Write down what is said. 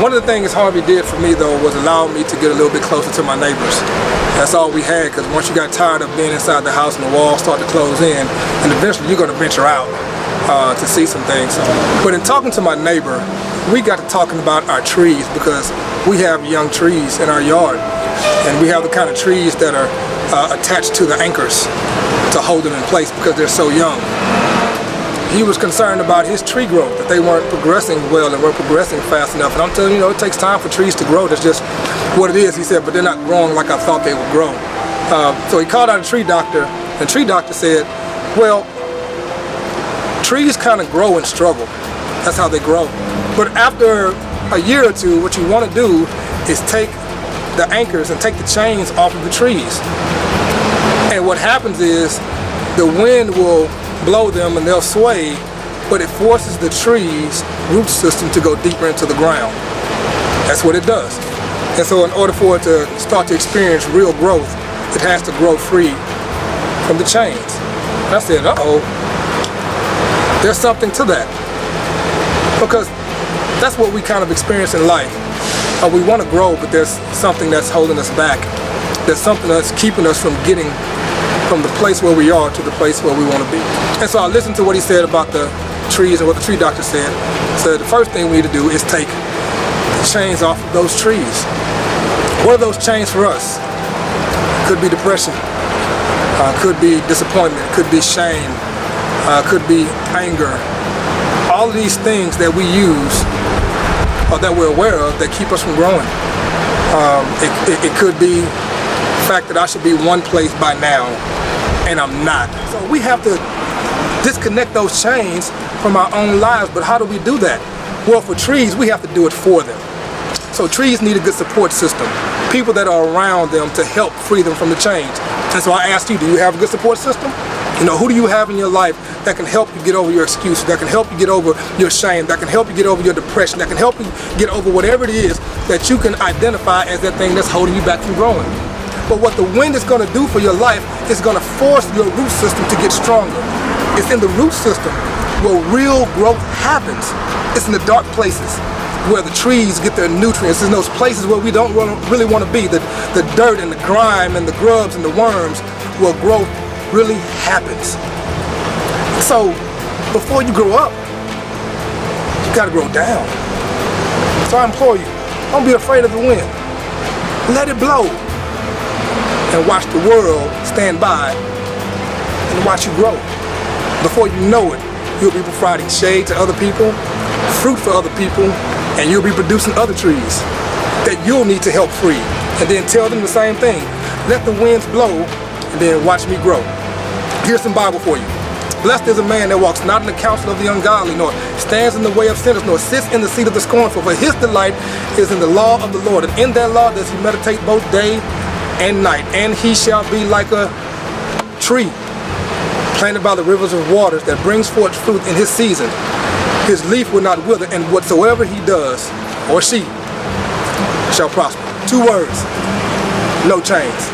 One of the things Harvey did for me, though, was allow me to get a little bit closer to my neighbors. That's all we had, because once you got tired of being inside the house and the walls start to close in, and eventually you're going to venture out to see some things. But in talking to my neighbor, we got to talking about our trees, because we have young trees in our yard, and we have the kind of trees that are attached to the anchors to hold them in place because they're so young. He was concerned about his tree growth, that they weren't progressing well and weren't progressing fast enough. And I'm telling you, it takes time for trees to grow. That's just what it is, he said, but they're not growing like I thought they would grow. So he called out a tree doctor, and the tree doctor said, well, trees kind of grow and struggle. That's how they grow. But after a year or two, what you want to do is take the anchors and take the chains off of the trees. And what happens is the wind will blow them and they'll sway, but it forces the tree's root system to go deeper into the ground. That's what it does. And so in order for it to start to experience real growth, it has to grow free from the chains. And I said, uh-oh, there's something to that. Because that's what we kind of experience in life. We want to grow, but there's something that's holding us back. There's something that's keeping us from getting from the place where we are to the place where we want to be. And so I listened to what he said about the trees and what the tree doctor said. So the first thing we need to do is take the chains off of those trees. What are those chains for us? Could be depression, could be disappointment, could be shame, could be anger. All of these things that we use or that we're aware of that keep us from growing. It could be the fact that I should be one place by now and I'm not. So we have to disconnect those chains from our own lives, but how do we do that? Well, for trees, we have to do it for them. So trees need a good support system, people that are around them to help free them from the chains. And so I asked you, do you have a good support system? You know, who do you have in your life that can help you get over your excuses, that can help you get over your shame, that can help you get over your depression, that can help you get over whatever it is that you can identify as that thing that's holding you back from growing? But what the wind is going to do for your life is going to force your root system to get stronger. It's in the root system where real growth happens. It's in the dark places where the trees get their nutrients. It's in those places where we don't really want to be. The dirt and the grime and the grubs and the worms where growth really happens. So before you grow up, you got to grow down. So I implore you, don't be afraid of the wind. Let it blow. And watch the world stand by and watch you grow. Before you know it, you'll be providing shade to other people, fruit for other people, and you'll be producing other trees that you'll need to help free. And then tell them the same thing. Let the winds blow, and then watch me grow. Here's some Bible for you. Blessed is a man that walks not in the counsel of the ungodly, nor stands in the way of sinners, nor sits in the seat of the scornful. For his delight is in the law of the Lord, and in that law does he meditate both day and night. And he shall be like a tree planted by the rivers of waters that brings forth fruit in his season. His leaf will not wither, and whatsoever he does, or she, shall prosper. 2 words, no chains.